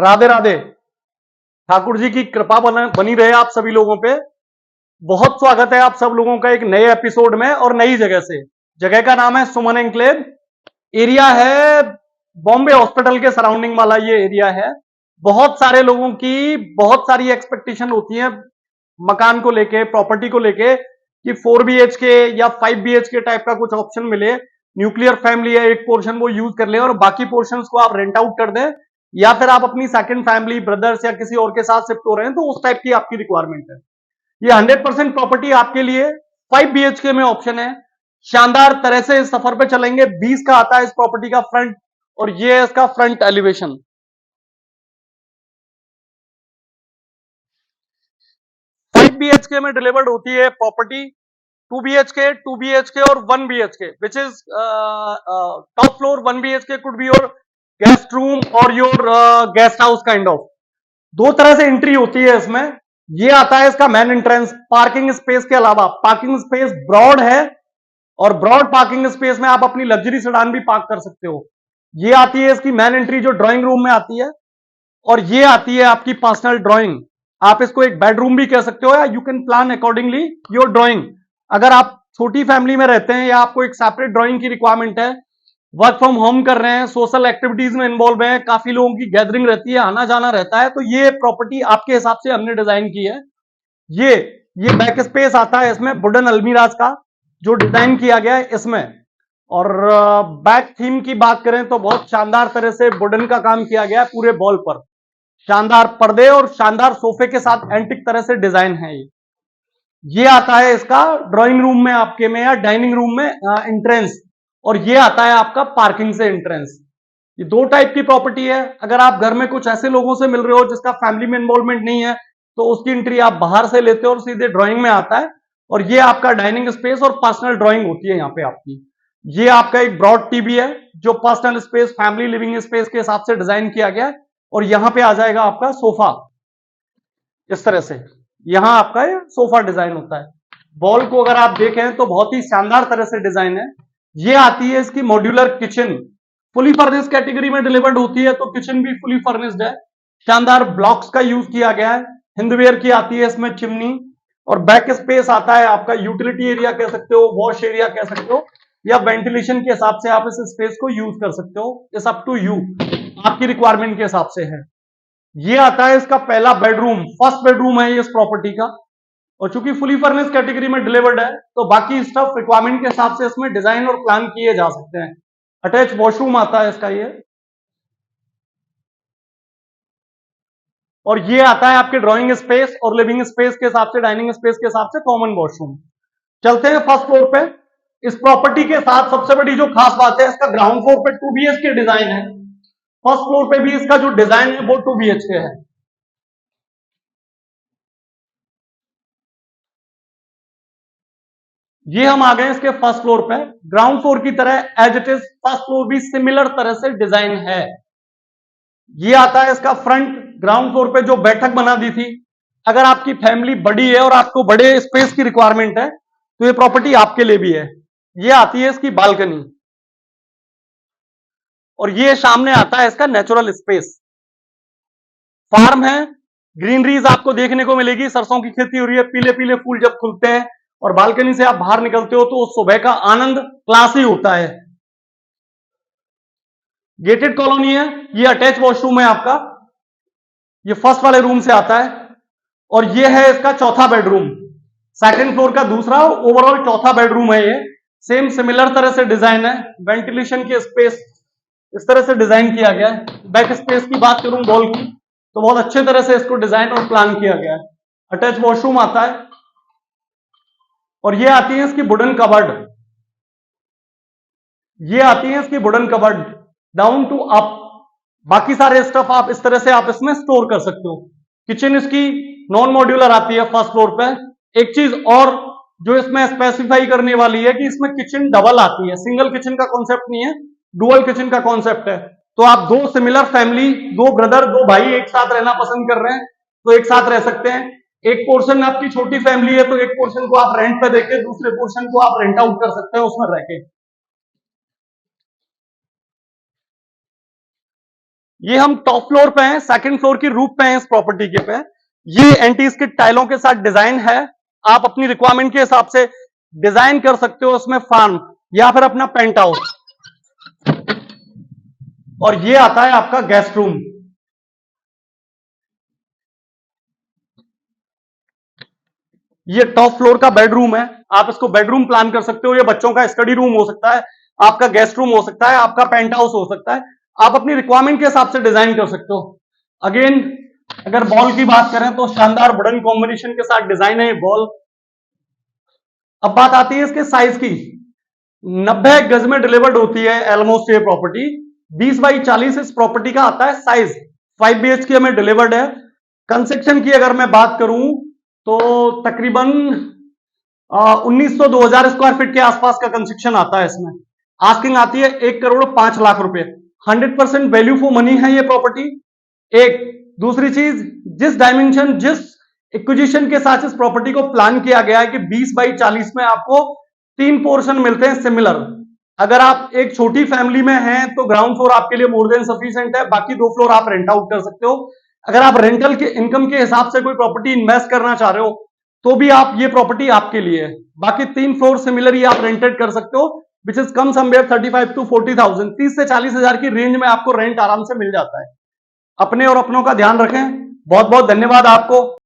राधे राधे। ठाकुर जी की कृपा बनी रहे आप सभी लोगों पे। बहुत स्वागत है आप सब लोगों का एक नए एपिसोड में और नई जगह से। जगह का नाम है सुमन एन्क्लेव। एरिया है बॉम्बे हॉस्पिटल के सराउंडिंग वाला ये एरिया है। बहुत सारे लोगों की बहुत सारी एक्सपेक्टेशन होती है मकान को लेके, प्रॉपर्टी को लेके कि 4 BHK या 5 BHK टाइप का कुछ ऑप्शन मिले। न्यूक्लियर फैमिली है, एक पोर्शन वो यूज कर ले और बाकी पोर्शंस को आप रेंट आउट कर दें, या फिर आप अपनी सेकंड फैमिली, ब्रदर्स या किसी और के साथ शिफ्ट हो रहे हैं तो उस टाइप की आपकी रिक्वायरमेंट है। ये 100% प्रॉपर्टी आपके लिए 5 BHK में ऑप्शन है। शानदार तरह से इस सफर पे चलेंगे। 20 का आता है इस प्रॉपर्टी का फ्रंट, और ये है इसका फ्रंट एलिवेशन। BHK में डिलीवर्ड होती है प्रॉपर्टी। 2 BHK, 2 BHK और 1 BHK, which is top floor 1 BHK could be your guest room और your guest house kind of. दो तरह से एंट्री होती है इसमें। ये आता है इसका मेन एंट्रेंस। पार्किंग स्पेस के अलावा पार्किंग स्पेस ब्रॉड है, और ब्रॉड पार्किंग स्पेस में आप अपनी लग्जरी सेडान भी पार्क कर सकते हो। ये आती है इसकी मेन एंट्री जो ड्राइंग रूम में आती है, और ये आती है आपकी पर्सनल ड्राइंग। आप इसको एक बेडरूम भी कह सकते हो, या you can plan accordingly your drawing. अगर आप छोटी फैमिली में रहते हैं या आपको एक सेपरेट ड्राइंग की रिक्वायरमेंट है, वर्क फ्रॉम होम कर रहे हैं, सोशल एक्टिविटीज में इन्वॉल्व हैं, काफी लोगों की गैदरिंग रहती है, आना जाना रहता है, तो ये प्रॉपर्टी आपके हिसाब से हमने डिजाइन की है। ये बैक स्पेस आता है इसमें वुडन अलमीराज का जो डिजाइन किया गया है इसमें। और बैक थीम की बात करें तो बहुत शानदार तरह से वुडन का काम किया गया है पूरे वॉल पर। शानदार पर्दे और शानदार सोफे के साथ एंटिक तरह से डिजाइन है ये आता है इसका ड्राइंग रूम में आपके में या डाइनिंग रूम में एंट्रेंस, और ये आता है आपका पार्किंग से एंट्रेंस। ये दो टाइप की प्रॉपर्टी है। अगर आप घर में कुछ ऐसे लोगों से मिल रहे हो जिसका फैमिली में इन्वॉल्वमेंट नहीं है, तो उसकी एंट्री आप बाहर से लेते हो और सीधे ड्राइंग में आता है, और ये आपका डाइनिंग स्पेस और पर्सनल ड्राइंग होती है यहाँ पे आपकी। ये आपका एक ब्रॉड टीवी है जो personal space, family living space के हिसाब से डिजाइन किया गया है, और यहां पे आ जाएगा आपका सोफा इस तरह से। यहां आपका ये सोफा डिजाइन होता है। वॉल को अगर आप देखें तो बहुत ही शानदार तरह से डिजाइन है। ये आती है इसकी modular kitchen, fully furnished category में डिलीवर्ड होती है, तो किचन भी फुली फर्निश्ड है। शानदार ब्लॉक्स का यूज किया गया है। हिंदवेयर की आती है इसमें चिमनी, और बैक स्पेस आता है आपका यूटिलिटी एरिया कह सकते हो, वॉश एरिया कह सकते हो, या वेंटिलेशन के हिसाब से आप इस स्पेस को यूज कर सकते हो। इट्स अप टू यू, आपकी रिक्वायरमेंट के हिसाब से है। ये आता है इसका पहला बेडरूम, फर्स्ट बेडरूम है ये इस प्रॉपर्टी का, और चूंकि फुली फर्निश कैटेगरी में डिलीवर्ड है तो बाकी स्टफ रिक्वायरमेंट के हिसाब से इसमें डिजाइन और प्लान किए जा सकते हैं। अटैच वॉशरूम आता है इसका ये, और ये आता है आपके ड्राइंग स्पेस और लिविंग स्पेस के हिसाब से, डाइनिंग स्पेस के हिसाब से कॉमन वॉशरूम। चलते हैं फर्स्ट फ्लोर पे। इस प्रॉपर्टी के साथ सबसे बड़ी जो खास बात है, इसका ग्राउंड फ्लोर पे 2 BHK डिजाइन है। फर्स्ट फ्लोर पे भी इसका जो डिजाइन है वो 2 BHK है। ये हम आ गए इसके फर्स्ट फ्लोर पे। ग्राउंड फ्लोर की तरह as it is first floor भी सिमिलर तरह से डिजाइन है। ये आता है इसका फ्रंट। ग्राउंड फ्लोर पे जो बैठक बना दी थी, अगर आपकी फैमिली बड़ी है और आपको बड़े स्पेस की रिक्वायरमेंट है तो ये प्रॉपर्टी आपके लिए भी है। ये आती है इसकी बालकनी, और ये सामने आता है इसका नेचुरल स्पेस। फार्म है, ग्रीनरीज आपको देखने को मिलेगी, सरसों की खेती हो रही है, पीले पीले फूल जब खुलते हैं और बालकनी से आप बाहर निकलते हो तो उस सुबह का आनंद क्लास ही होता है। गेटेड कॉलोनी है। ये अटैच वॉशरूम है आपका, ये फर्स्ट वाले रूम से आता है, और ये है इसका चौथा बेडरूम, सेकंड फ्लोर का दूसरा ओवरऑल चौथा बेडरूम है ये। सेम सिमिलर तरह से डिजाइन है। वेंटिलेशन के स्पेस इस तरह से डिजाइन किया गया है। बैक स्पेस की बात करूं वॉल की, तो बहुत अच्छे तरह से इसको डिजाइन और प्लान किया गया है। अटैच वॉशरूम आता है, और ये आती है इसकी वुडन कबर्ड। ये आती है इसकी wooden cupboard down to up. बाकी सारे स्टफ आप इस तरह से आप इसमें स्टोर कर सकते हो। किचन इसकी नॉन मॉड्यूलर आती है फर्स्ट फ्लोर पे। एक चीज और जो इसमें स्पेसिफाई करने वाली है कि इसमें किचन डबल आती है, सिंगल किचन का कॉन्सेप्ट नहीं है, डुअल किचन का कॉन्सेप्ट है। तो आप दो सिमिलर फैमिली, दो ब्रदर, दो भाई एक साथ रहना पसंद कर रहे हैं तो एक साथ रह सकते हैं। एक पोर्शन आपकी छोटी फैमिली है तो एक पोर्शन को आप रेंट पे देके दूसरे पोर्शन को आप रेंट आउट कर सकते हैं उसमें रह के। ये हम टॉप फ्लोर पे हैं, सेकंड फ्लोर की रूफ पे हैं इस प्रॉपर्टी के पे। ये एंटी स्किड टाइलों के साथ डिजाइन है, आप अपनी रिक्वायरमेंट के हिसाब से डिजाइन कर सकते हो उसमें फार्म या फिर अपना पेंट हाउस। और ये आता है आपका गेस्ट रूम। ये टॉप फ्लोर का बेडरूम है, आप इसको बेडरूम प्लान कर सकते हो, ये बच्चों का स्टडी रूम हो सकता है, आपका गेस्ट रूम हो सकता है, आपका पेंट हाउस हो सकता है, आप अपनी रिक्वायरमेंट के हिसाब से डिजाइन कर सकते हो। अगेन अगर बॉल की बात करें तो शानदार वुडन कॉम्बिनेशन के साथ डिजाइन है ये बॉल। अब बात आती है इसके साइज की, 90 गज में डिलीवर्ड होती है ऑलमोस्ट ये प्रॉपर्टी। 20 बाई 40 इस प्रॉपर्टी का आता है साइज। 5 BHK में डिलीवर्ड है। कंस्ट्रक्शन की अगर मैं बात करूं तो तकरीबन 1900-2000 स्क्वायर फीट के आसपास का कंस्ट्रक्शन आता है इसमें। आस्किंग आती है 1,05,00,000 रुपए। 100% वैल्यू फॉर मनी है ये प्रॉपर्टी। एक दूसरी चीज, जिस डायमेंशन जिस एक्विजिशन के साथ इस प्रॉपर्टी को प्लान किया गया है कि 20 बाई 40 में आपको 3 पोर्शन मिलते हैं सिमिलर। अगर आप एक छोटी फैमिली में हैं तो ग्राउंड फ्लोर आपके लिए मोर देन सफिशिएंट है, बाकी 2 फ्लोर आप रेंट आउट कर सकते हो। अगर आप रेंटल के इनकम के हिसाब से कोई प्रॉपर्टी इन्वेस्ट करना चाह रहे हो तो भी आप ये प्रॉपर्टी आपके लिए है। बाकी 3 फ्लोर सिमिलर आप रेंटेड कर सकते हो, which is come somewhere 35 to 40,000। 30 से 40,000 की रेंज में आपको रेंट आराम से मिल जाता है। अपने और अपनों का ध्यान रखें। बहुत बहुत धन्यवाद आपको।